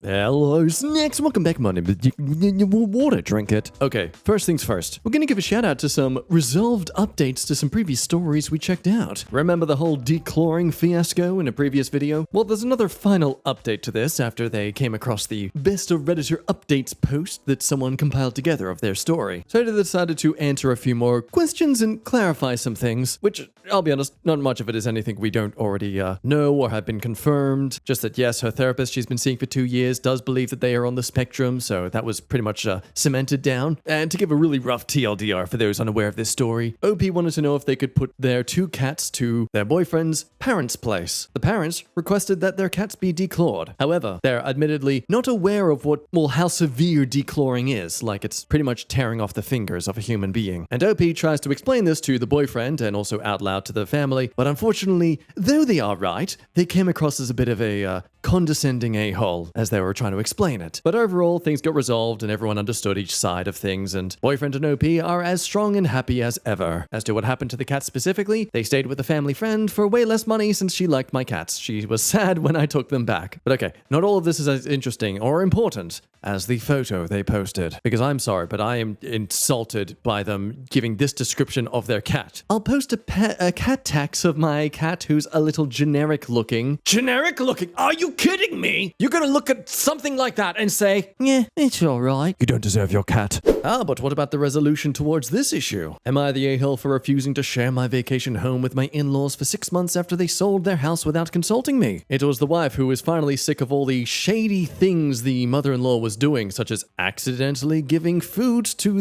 Hello, snacks. Welcome back, my name is water. Drink it. Okay, first things first. We're gonna give a shout out to some resolved updates to some previous stories we checked out. Remember the whole declawing fiasco in a previous video? Well, there's another final update to this after they came across the best of Redditor updates post that someone compiled together of their story. So they decided to answer a few more questions and clarify some things, which, I'll be honest, not much of it is anything we don't already know or have been confirmed. Just that, yes, her therapist she's been seeing for 2 years does believe that they are on the spectrum, so that was pretty much cemented down. And to give a really rough TLDR for those unaware of this story, OP wanted to know if they could put their 2 cats to their boyfriend's parents' place. The parents requested that their cats be declawed. However, they're admittedly not aware of how severe declawing is, like it's pretty much tearing off the fingers of a human being. And OP tries to explain this to the boyfriend and also out loud to the family, but unfortunately, though they are right, they came across as a bit of a condescending a-hole as they were trying to explain it. But overall, things got resolved and everyone understood each side of things, and boyfriend and OP are as strong and happy as ever. As to what happened to the cats specifically, they stayed with a family friend for way less money since she liked my cats. She was sad when I took them back. But okay, not all of this is as interesting or important as the photo they posted. Because I'm sorry, but I am insulted by them giving this description of their cat. I'll post a cat tax of my cat who's a little generic looking. Generic looking? Are you kidding me? You're gonna look at something like that and say, yeah, it's alright. You don't deserve your cat. Ah, but what about the resolution towards this issue? Am I the a-hole for refusing to share my vacation home with my in-laws for 6 months after they sold their house without consulting me? It was the wife who was finally sick of all the shady things the mother-in-law was doing, such as accidentally giving food to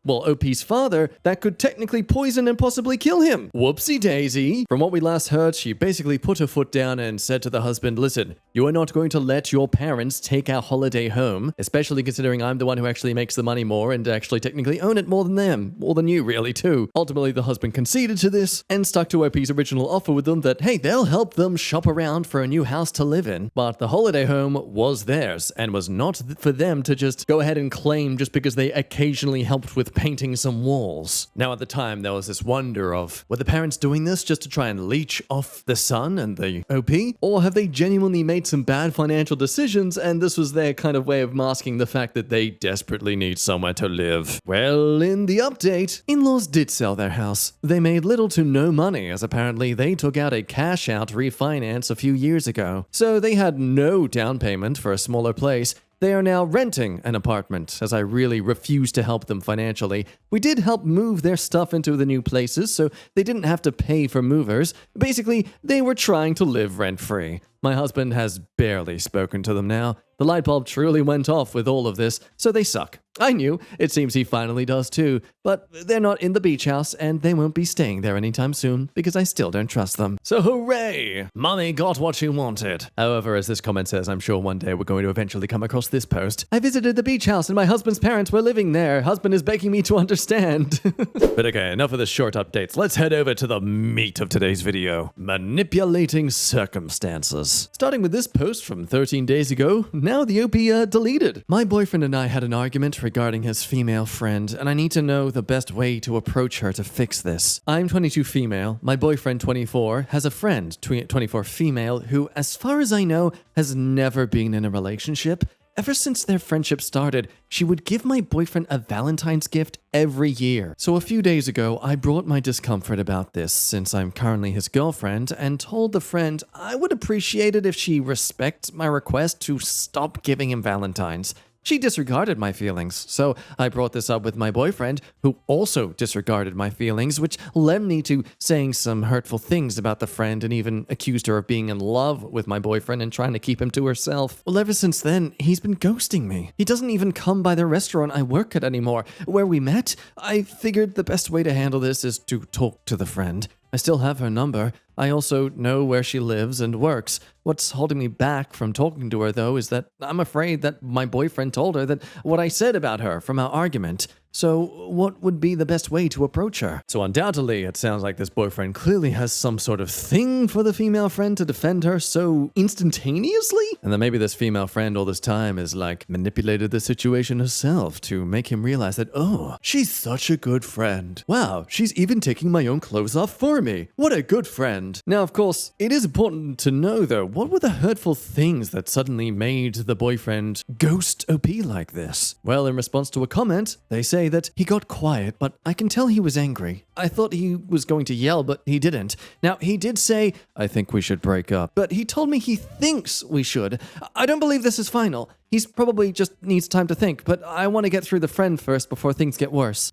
OP's father that could technically poison and possibly kill him. Whoopsie daisy. From what we last heard, she basically put her foot down and said to the husband, listen, you are not going to let your parents take our holiday home, especially considering I'm the one who actually makes the money more and actually technically own it more than them. More than you, really, too. Ultimately, the husband conceded to this and stuck to OP's original offer with them that, hey, they'll help them shop around for a new house to live in. But the holiday home was theirs and was not for them to just go ahead and claim just because they occasionally helped with painting some walls. Now, at the time, there was this wonder of, were the parents doing this just to try and leech off the son and the OP? Or have they genuinely made some bad financial decisions and this was their kind of way of masking the fact that they desperately need somewhere to live? Well, in the update, in-laws did sell their house. They made little to no money as apparently they took out a cash-out refinance a few years ago. So they had no down payment for a smaller place. They are now renting an apartment, as I really refuse to help them financially. We did help move their stuff into the new places, so they didn't have to pay for movers. Basically, they were trying to live rent-free. My husband has barely spoken to them now. The light bulb truly went off with all of this, so they suck. I knew. It seems he finally does too. But they're not in the beach house, and they won't be staying there anytime soon, because I still don't trust them. So hooray! Mommy got what she wanted. However, as this comment says, I'm sure one day we're going to eventually come across this post. I visited the beach house, and my husband's parents were living there. Husband is begging me to understand. But okay, enough of the short updates. Let's head over to the meat of today's video. Manipulating circumstances. Starting with this post from 13 days ago, now the OP deleted. My boyfriend and I had an argument regarding his female friend, and I need to know the best way to approach her to fix this. I'm 22 female, my boyfriend 24 has a friend, 24 female, who, as far as I know, has never been in a relationship. Ever since their friendship started, she would give my boyfriend a Valentine's gift every year. So a few days ago, I brought my discomfort about this since I'm currently his girlfriend and told the friend I would appreciate it if she respects my request to stop giving him Valentines. She disregarded my feelings, so I brought this up with my boyfriend, who also disregarded my feelings, which led me to saying some hurtful things about the friend and even accused her of being in love with my boyfriend and trying to keep him to herself. Well, ever since then, he's been ghosting me. He doesn't even come by the restaurant I work at anymore. Where we met, I figured the best way to handle this is to talk to the friend. I still have her number. I also know where she lives and works. What's holding me back from talking to her, though, is that I'm afraid that my boyfriend told her that what I said about her from our argument. So what would be the best way to approach her? So undoubtedly, it sounds like this boyfriend clearly has some sort of thing for the female friend to defend her so instantaneously? And then maybe this female friend all this time is like manipulated the situation herself to make him realize that, oh, she's such a good friend. Wow, she's even taking my own clothes off for me. What a good friend. Now, of course, it is important to know though, what were the hurtful things that suddenly made the boyfriend ghost OP like this? Well, in response to a comment, they say that he got quiet, but I can tell he was angry. I thought he was going to yell, but he didn't. Now, he did say, I think we should break up, but he told me he thinks we should. I don't believe this is final. He's probably just needs time to think, but I want to get through the friend first before things get worse.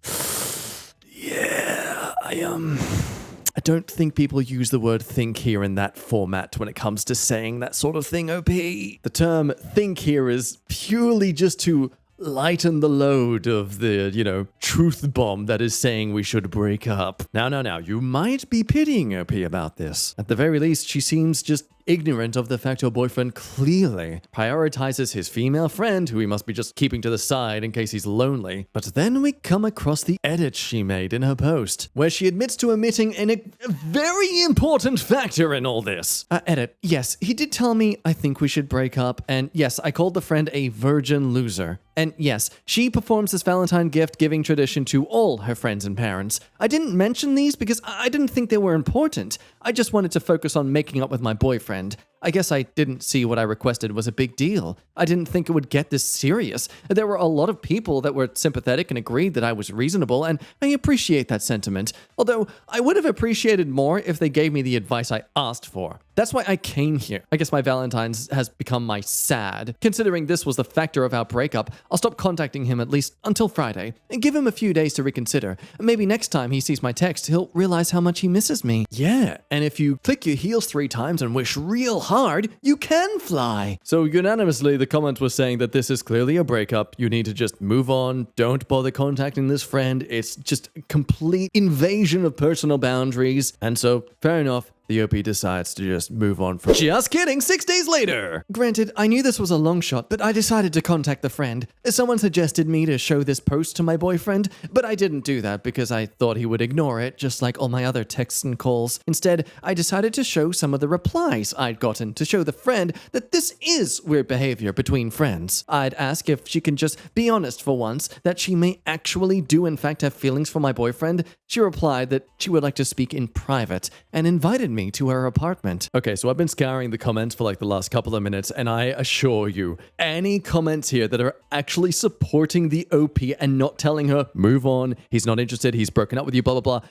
Yeah, I don't think people use the word think here in that format when it comes to saying that sort of thing, OP. The term think here is purely just to lighten the load of the, truth bomb that is saying we should break up. Now, you might be pitying OP about this. At the very least, she seems just ignorant of the fact her boyfriend clearly prioritizes his female friend, who he must be just keeping to the side in case he's lonely. But then we come across the edit she made in her post, where she admits to omitting a very important factor in all this. Edit. Yes, he did tell me I think we should break up, and yes, I called the friend a virgin loser. And yes, she performs this Valentine gift-giving tradition to all her friends and parents. I didn't mention these because I didn't think they were important. I just wanted to focus on making up with my boyfriend. I guess I didn't see what I requested was a big deal. I didn't think it would get this serious. There were a lot of people that were sympathetic and agreed that I was reasonable, and I appreciate that sentiment. Although, I would have appreciated more if they gave me the advice I asked for. That's why I came here. I guess my Valentine's has become my sad. Considering this was the factor of our breakup, I'll stop contacting him at least until Friday, and give him a few days to reconsider. Maybe next time he sees my text, he'll realize how much he misses me. Yeah, and if you click your heels 3 times and wish real hard, you can fly. So unanimously, the comment was saying that this is clearly a breakup. You need to just move on. Don't bother contacting this friend. It's just a complete invasion of personal boundaries. And so, fair enough. The OP decides to just move on from— Just kidding, 6 days later! Granted, I knew this was a long shot, but I decided to contact the friend. Someone suggested me to show this post to my boyfriend, but I didn't do that because I thought he would ignore it, just like all my other texts and calls. Instead, I decided to show some of the replies I'd gotten to show the friend that this is weird behavior between friends. I'd ask if she can just be honest for once, that she may actually do in fact have feelings for my boyfriend. She replied that she would like to speak in private, and invited me to her apartment. Okay, so I've been scouring the comments for like the last couple of minutes, and I assure you, any comments here that are actually supporting the OP and not telling her, move on, he's not interested, he's broken up with you, blah, blah, blah.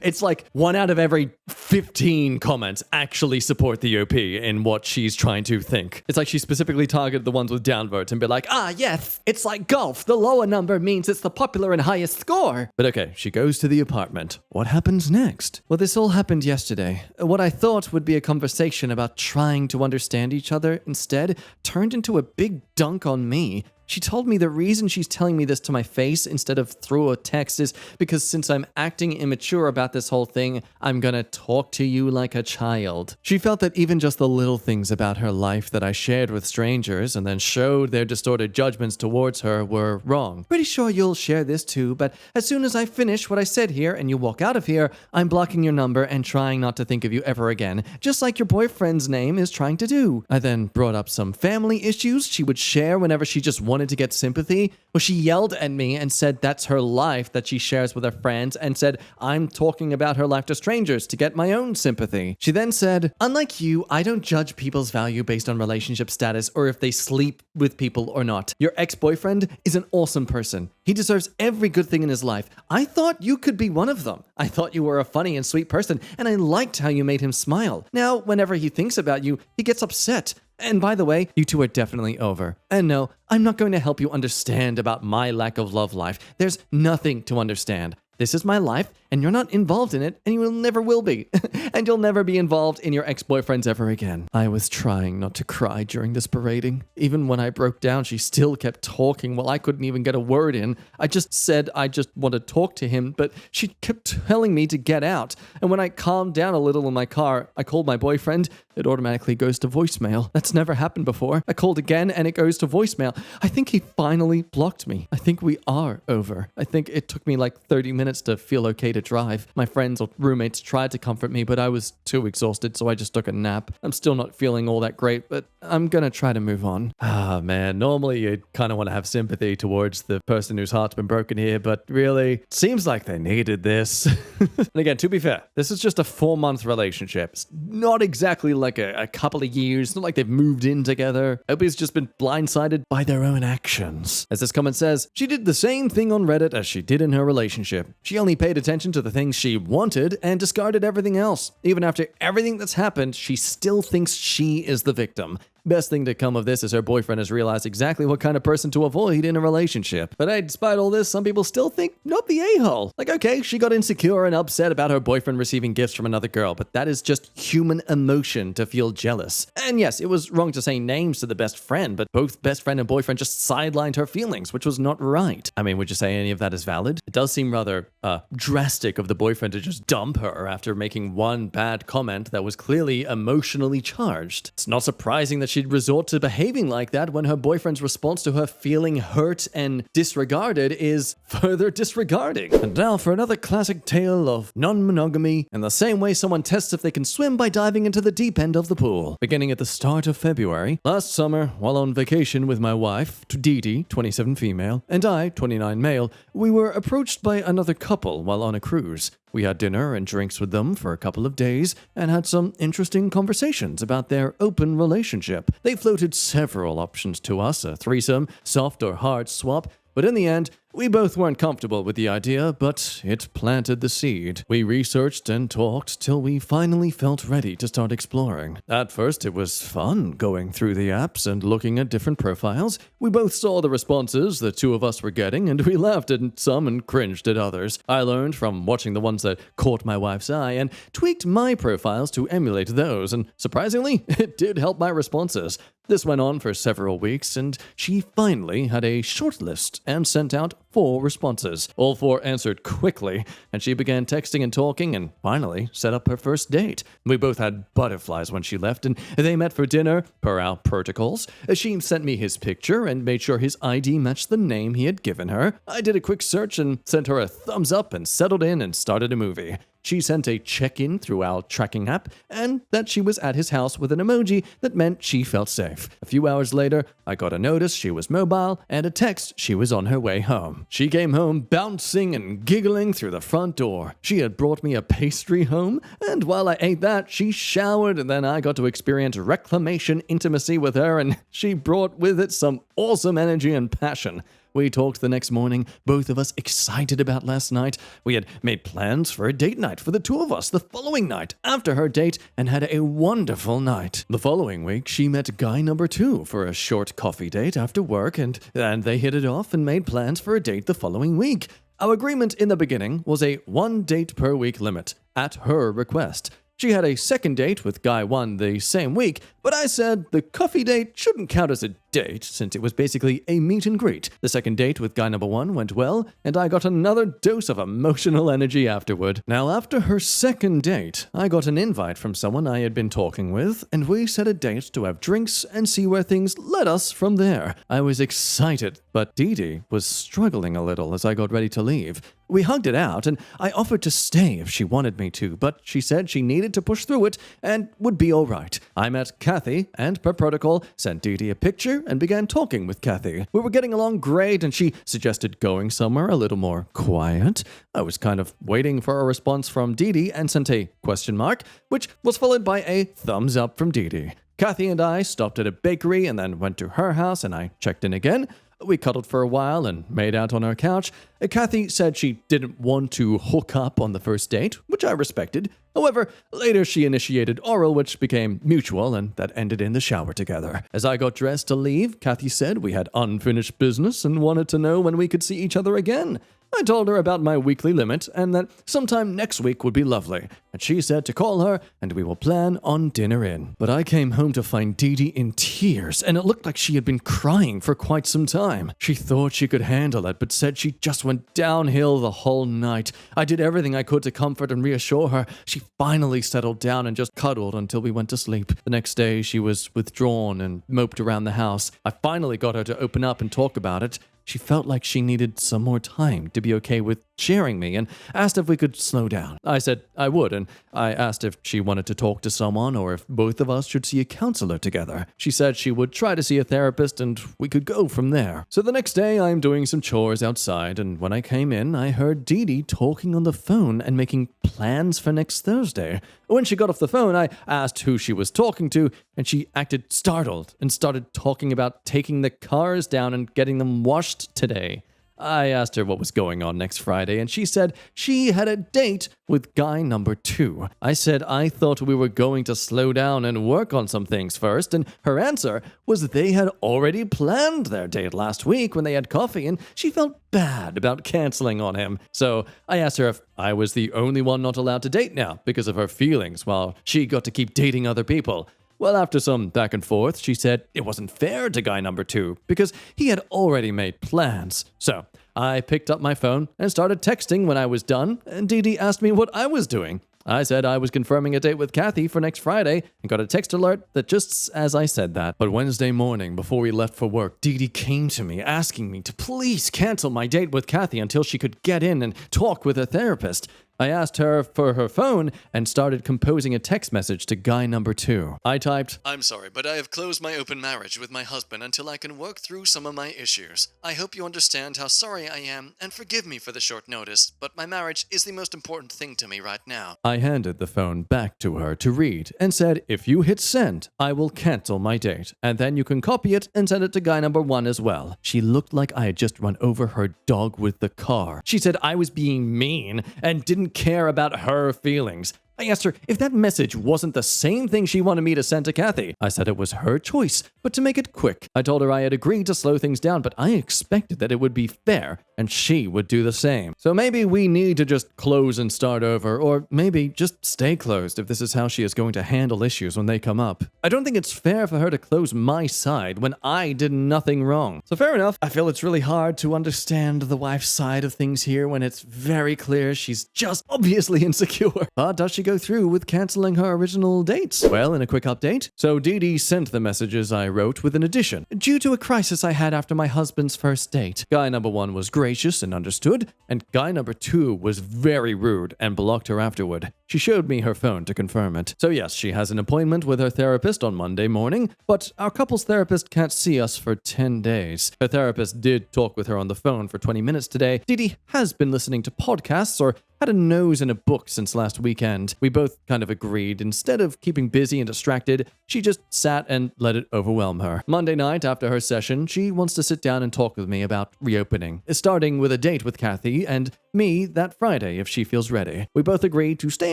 It's like 1 out of every 15 comments actually support the OP in what she's trying to think. It's like she specifically targeted the ones with downvotes and be like, yes, it's like golf. The lower number means it's the popular and highest score. But okay, she goes to the apartment. What happens next? Well, this all happened yesterday. What I thought would be a conversation about trying to understand each other instead turned into a big dunk on me. She told me the reason she's telling me this to my face instead of through a text is because since I'm acting immature about this whole thing, I'm gonna talk to you like a child. She felt that even just the little things about her life that I shared with strangers and then showed their distorted judgments towards her were wrong. Pretty sure you'll share this too, but as soon as I finish what I said here and you walk out of here, I'm blocking your number and trying not to think of you ever again, just like your boyfriend's name is trying to do. I then brought up some family issues she would share whenever she just wanted to get sympathy. Well, she yelled at me and said that's her life that she shares with her friends and said I'm talking about her life to strangers to get my own sympathy. She then said, unlike you, I don't judge people's value based on relationship status or if they sleep with people or not. Your ex-boyfriend is an awesome person. He deserves every good thing in his life. I thought you could be one of them. I thought you were a funny and sweet person, and I liked how you made him smile. Now, whenever he thinks about you, he gets upset. And by the way, you two are definitely over. And no, I'm not going to help you understand about my lack of love life. There's nothing to understand. This is my life, and you're not involved in it, and you never will be. And you'll never be involved in your ex-boyfriends ever again. I was trying not to cry during this berating. Even when I broke down, she still kept talking while I couldn't even get a word in. I just said I just want to talk to him, but she kept telling me to get out. And when I calmed down a little in my car, I called my boyfriend, it automatically goes to voicemail. That's never happened before. I called again and it goes to voicemail. I think he finally blocked me. I think we are over. I think it took me like 30 minutes to feel okay to drive. My friends or roommates tried to comfort me, but I was too exhausted, so I just took a nap. I'm still not feeling all that great, but I'm gonna try to move on. Ah, man, normally you kind of want to have sympathy towards the person whose heart's been broken here, but really, seems like they needed this. And again, to be fair, this is just a 4-month relationship. It's not exactly like a couple of years. It's not like they've moved in together. Opie's just been blindsided by their own actions. As this comment says, she did the same thing on Reddit as she did in her relationship. She only paid attention to the things she wanted and discarded everything else. Even after everything that's happened, she still thinks she is the victim. Best thing to come of this is her boyfriend has realized exactly what kind of person to avoid in a relationship. But hey, despite all this, some people still think not the a-hole. Like, okay, she got insecure and upset about her boyfriend receiving gifts from another girl, but that is just human emotion to feel jealous. And yes, it was wrong to say names to the best friend, but both best friend and boyfriend just sidelined her feelings, which was not right. I mean, would you say any of that is valid? It does seem rather drastic of the boyfriend to just dump her after making one bad comment that was clearly emotionally charged. It's not surprising that she'd resort to behaving like that when her boyfriend's response to her feeling hurt and disregarded is further disregarding. And now for another classic tale of non-monogamy in the same way someone tests if they can swim by diving into the deep end of the pool. Beginning at the start of February, last summer, while on vacation with my wife, Dee, 27 female, and I, 29 male, we were approached by another couple while on a cruise. We had dinner and drinks with them for a couple of days and had some interesting conversations about their open relationship. They floated several options to us, a threesome, soft or hard swap, but in the end, we both weren't comfortable with the idea, but it planted the seed. We researched and talked till we finally felt ready to start exploring. At first, it was fun going through the apps and looking at different profiles. We both saw the responses the two of us were getting, and we laughed at some and cringed at others. I learned from watching the ones that caught my wife's eye and tweaked my profiles to emulate those, and surprisingly, it did help my responses. This went on for several weeks, and she finally had a short list and sent out 4 responses. All 4 answered quickly, and she began texting and talking and finally set up her first date. We both had butterflies when she left, and they met for dinner, per our protocols. She sent me his picture and made sure his ID matched the name he had given her. I did a quick search and sent her a thumbs up and settled in and started a movie. She sent a check-in through our tracking app and that she was at his house with an emoji that meant she felt safe. A few hours later, I got a notice she was mobile and a text she was on her way home. She came home bouncing and giggling through the front door. She had brought me a pastry home, and while I ate that, she showered, and then I got to experience reclamation intimacy with her, and she brought with it some awesome energy and passion. We talked the next morning, both of us excited about last night. We had made plans for a date night for the two of us the following night after her date and had a wonderful night. The following week, she met guy number 2 for a short coffee date after work, and they hit it off and made plans for a date the following week. Our agreement in the beginning was a 1 date per week limit, at her request. She had a second date with guy 1 the same week, but I said the coffee date shouldn't count as a date since it was basically a meet and greet. The second date with guy number 1 went well, and I got another dose of emotional energy afterward. Now, after her second date, I got an invite from someone I had been talking with, and we set a date to have drinks and see where things led us from there. I was excited, but Dee was struggling a little as I got ready to leave. We hugged it out, and I offered to stay if she wanted me to, but she said she needed to push through it and would be all right. I met Kathy, and per protocol, sent Dee a picture and began talking with Kathy. We were getting along great, and she suggested going somewhere a little more quiet. I was kind of waiting for a response from Dee and sent a question mark, which was followed by a thumbs up from Dee. Kathy and I stopped at a bakery and then went to her house, and I checked in again. We cuddled for a while and made out on our couch. Kathy said she didn't want to hook up on the first date, which I respected. However, later she initiated oral, which became mutual, and that ended in the shower together. As I got dressed to leave, Kathy said we had unfinished business and wanted to know when we could see each other again. I told her about my weekly limit and that sometime next week would be lovely, and she said to call her and we will plan on dinner in. But I came home to find Dee Dee in tears, and it looked like she had been crying for quite some time. She thought she could handle it, but said she just went downhill the whole night. I did everything I could to comfort and reassure her. She finally settled down and just cuddled until we went to sleep. The next day, she was withdrawn and moped around the house. I finally got her to open up and talk about it. She felt like she needed some more time to be okay with sharing me and asked if we could slow down. I said I would, and I asked if she wanted to talk to someone or if both of us should see a counselor together. She said she would try to see a therapist and we could go from there. So the next day, I'm doing some chores outside, and when I came in, I heard Dee Dee talking on the phone and making plans for next Thursday. When she got off the phone, I asked who she was talking to, and she acted startled and started talking about taking the cars down and getting them washed today. I asked her what was going on next Friday, and she said she had a date with guy number 2. I said I thought we were going to slow down and work on some things first, and her answer was that they had already planned their date last week when they had coffee, and she felt bad about canceling on him. So I asked her if I was the only one not allowed to date now because of her feelings while she got to keep dating other people. Well, after some back and forth, she said it wasn't fair to guy number 2 because he had already made plans. So I picked up my phone and started texting when I was done, and Dee Dee asked me what I was doing. I said I was confirming a date with Kathy for next Friday and got a text alert that just as I said that. But Wednesday morning, before we left for work, Dee Dee came to me asking me to please cancel my date with Kathy until she could get in and talk with a therapist. I asked her for her phone and started composing a text message to guy number 2. I typed, "I'm sorry, but I have closed my open marriage with my husband until I can work through some of my issues. I hope you understand how sorry I am and forgive me for the short notice, but my marriage is the most important thing to me right now." I handed the phone back to her to read and said, "If you hit send, I will cancel my date, and then you can copy it and send it to guy number 1 as well." She looked like I had just run over her dog with the car. She said I was being mean and didn't care about her feelings. I asked her if that message wasn't the same thing she wanted me to send to Kathy. I said it was her choice, but to make it quick, I told her I had agreed to slow things down, but I expected that it would be fair and she would do the same. So maybe we need to just close and start over, or maybe just stay closed if this is how she is going to handle issues when they come up. I don't think it's fair for her to close my side when I did nothing wrong. So fair enough. I feel it's really hard to understand the wife's side of things here when it's very clear she's just obviously insecure. But does she go through with canceling her original dates? Well, in a quick update, so Dee Dee sent the messages I wrote with an addition. Due to a crisis I had after my husband's first date, guy number 1 was gracious and understood, and guy number 2 was very rude and blocked her afterward. She showed me her phone to confirm it. So yes, she has an appointment with her therapist on Monday morning, but our couple's therapist can't see us for 10 days. Her therapist did talk with her on the phone for 20 minutes today. Dee Dee has been listening to podcasts or had a nose in a book since last weekend. We both kind of agreed. Instead of keeping busy and distracted, she just sat and let it overwhelm her. Monday night, after her session, she wants to sit down and talk with me about reopening, starting with a date with Kathy and me that Friday if she feels ready. We both agreed to stay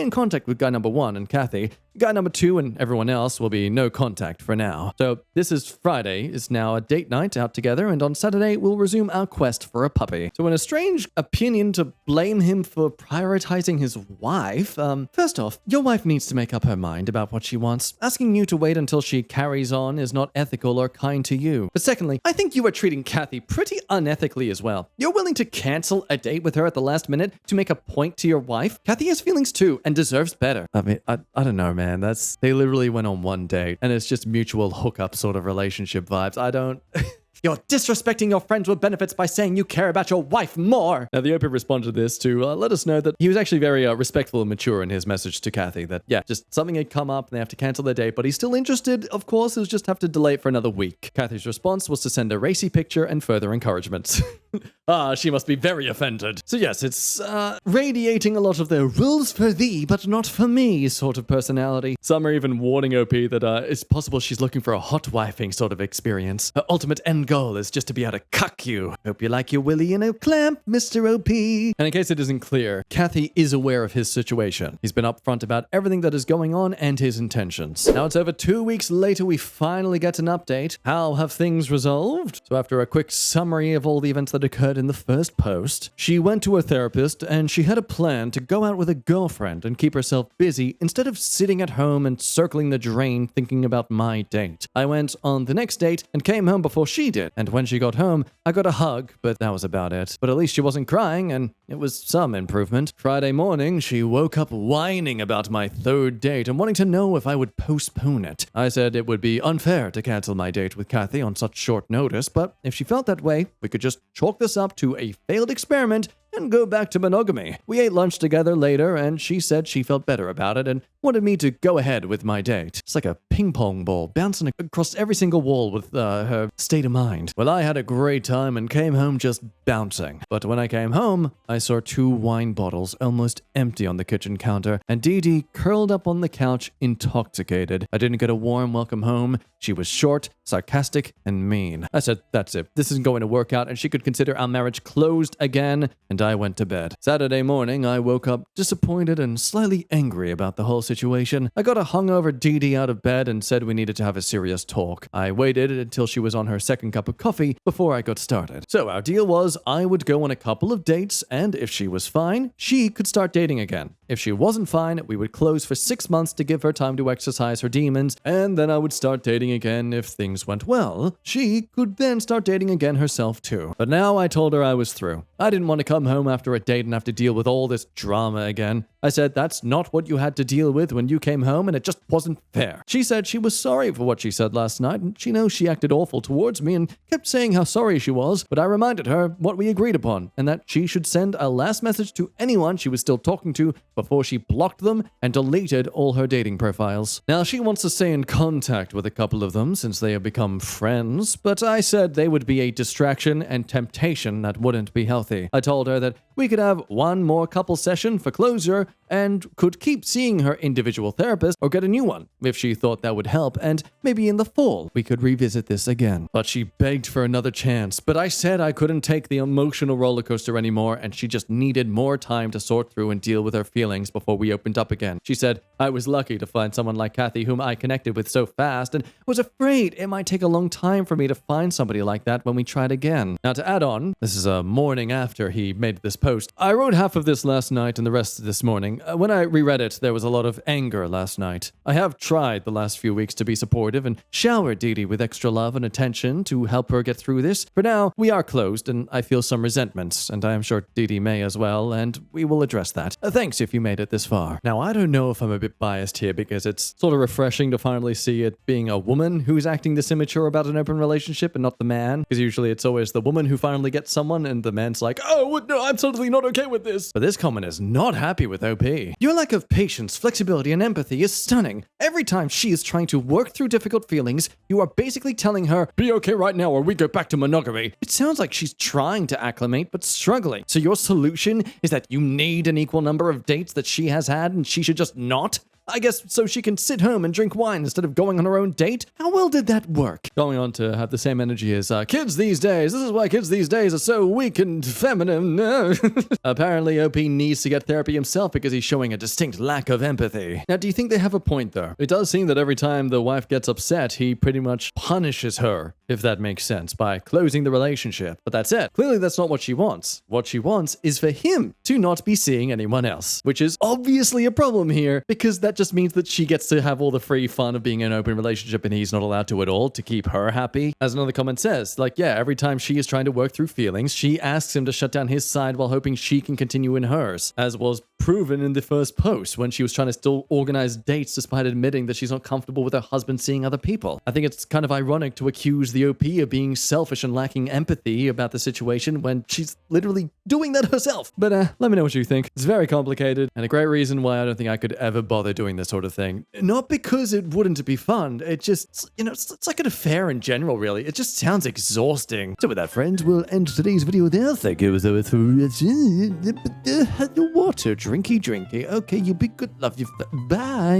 in contact with guy number 1 and Kathy. Guy number 2 and everyone else will be no contact for now. So this is Friday, is now a date night out together, and on Saturday we'll resume our quest for a puppy. So in a strange opinion to blame him for prioritizing his wife, first off, your wife needs to make up her mind about what she wants. Asking you to wait until she carries on is not ethical or kind to you. But secondly, I think you are treating Kathy pretty unethically as well. You're willing to cancel a date with her at the last minute to make a point to your wife? Kathy has feelings too and deserves better. I mean, I don't know, man. They literally went on one date and it's just mutual hookup sort of relationship vibes. I don't... You're disrespecting your friends with benefits by saying you care about your wife more. Now, the OP responded to this to let us know that he was actually very respectful and mature in his message to Kathy. That, yeah, just something had come up and they have to cancel their date, but he's still interested, of course. He'll just have to delay it for another week. Kathy's response was to send a racy picture and further encouragement. She must be very offended. So yes, it's radiating a lot of the rules for thee, but not for me sort of personality. Some are even warning OP that it's possible she's looking for a hot wifing sort of experience. Her ultimate end goal is just to be able to cuck you. Hope you like your willy in a clamp, Mr. OP. And in case it isn't clear, Kathy is aware of his situation. He's been upfront about everything that is going on and his intentions. Now it's over 2 weeks later, we finally get an update. How have things resolved? So after a quick summary of all the events that occurred in the first post. She went to a therapist and she had a plan to go out with a girlfriend and keep herself busy instead of sitting at home and circling the drain thinking about my date. I went on the next date and came home before she did, and when she got home, I got a hug, but that was about it. But at least she wasn't crying, and it was some improvement. Friday morning, she woke up whining about my third date and wanting to know if I would postpone it. I said it would be unfair to cancel my date with Kathy on such short notice, but if she felt that way, we could just chalk this up to a failed experiment and go back to monogamy. We ate lunch together later, and she said she felt better about it and wanted me to go ahead with my date. It's like a ping pong ball bouncing across every single wall with her state of mind. Well, I had a great time and came home just bouncing. But when I came home, I saw 2 wine bottles almost empty on the kitchen counter, and Dee Dee curled up on the couch intoxicated. I didn't get a warm welcome home. She was short, sarcastic, and mean. I said, that's it. This isn't going to work out, and she could consider our marriage closed again, and I went to bed. Saturday morning, I woke up disappointed and slightly angry about the whole situation. I got a hungover Dee Dee out of bed and said we needed to have a serious talk. I waited until she was on her second cup of coffee before I got started. So our deal was I would go on a couple of dates, and if she was fine, she could start dating again. If she wasn't fine, we would close for 6 months to give her time to exercise her demons, and then I would start dating again if things went well. She could then start dating again herself too. But now I told her I was through. I didn't want to come home after a date and have to deal with all this drama again. I said that's not what you had to deal with when you came home, and it just wasn't fair. She said she was sorry for what she said last night, and she knows she acted awful towards me and kept saying how sorry she was, but I reminded her what we agreed upon, and that she should send a last message to anyone she was still talking to before she blocked them and deleted all her dating profiles. Now, she wants to stay in contact with a couple of them since they have become friends, but I said they would be a distraction and temptation that wouldn't be healthy. I told her that we could have one more couple session for closure and could keep seeing her individual therapist or get a new one if she thought that would help, and maybe in the fall we could revisit this again. But she begged for another chance, but I said I couldn't take the emotional roller coaster anymore and she just needed more time to sort through and deal with her feelings before we opened up again. She said I was lucky to find someone like Kathy whom I connected with so fast and was afraid it might take a long time for me to find somebody like that when we tried again. Now to add on, this is a morning after he made this post. I wrote half of this last night and the rest this morning. When I reread it, there was a lot of anger last night. I have tried the last few weeks to be supportive and shower Dee Dee with extra love and attention to help her get through this. For now, we are closed and I feel some resentment, and I am sure Dee Dee may as well, and we will address that. Thanks if you made it this far. Now, I don't know if I'm a bit biased here because it's sort of refreshing to finally see it being a woman who's acting this immature about an open relationship and not the man, because usually it's always the woman who finally gets someone and the man's like, oh, no, I'm totally not okay with this. But this comment is not happy with OP. Your lack of patience, flexibility, and empathy is stunning. Every time she is trying to work through difficult feelings, you are basically telling her, be okay right now or we go back to monogamy. It sounds like she's trying to acclimate but struggling. So your solution is that you need an equal number of dates that she has had and she should just not? I guess so she can sit home and drink wine instead of going on her own date? How well did that work? Going on to have the same energy as kids these days. This is why kids these days are so weak and feminine. Apparently, OP needs to get therapy himself because he's showing a distinct lack of empathy. Now, do you think they have a point, though? It does seem that every time the wife gets upset, he pretty much punishes her, if that makes sense, by closing the relationship. But that's it. Clearly, that's not what she wants. What she wants is for him to not be seeing anyone else, which is obviously a problem here because that just means that she gets to have all the free fun of being in an open relationship and he's not allowed to at all to keep her happy. As another comment says, like, yeah, every time she is trying to work through feelings, she asks him to shut down his side while hoping she can continue in hers, as was proven in the first post when she was trying to still organize dates despite admitting that she's not comfortable with her husband seeing other people. I think it's kind of ironic to accuse the OP of being selfish and lacking empathy about the situation when she's literally doing that herself. But let me know what you think. It's very complicated and a great reason why I don't think I could ever bother doing this sort of thing. Not because it wouldn't be fun. It just, you know, it's like an affair in general, really. It just sounds exhausting. So with that, friends, we'll end today's video there. Thank you so much for watching. Water, drinky. Okay, you be good. Love you. Bye.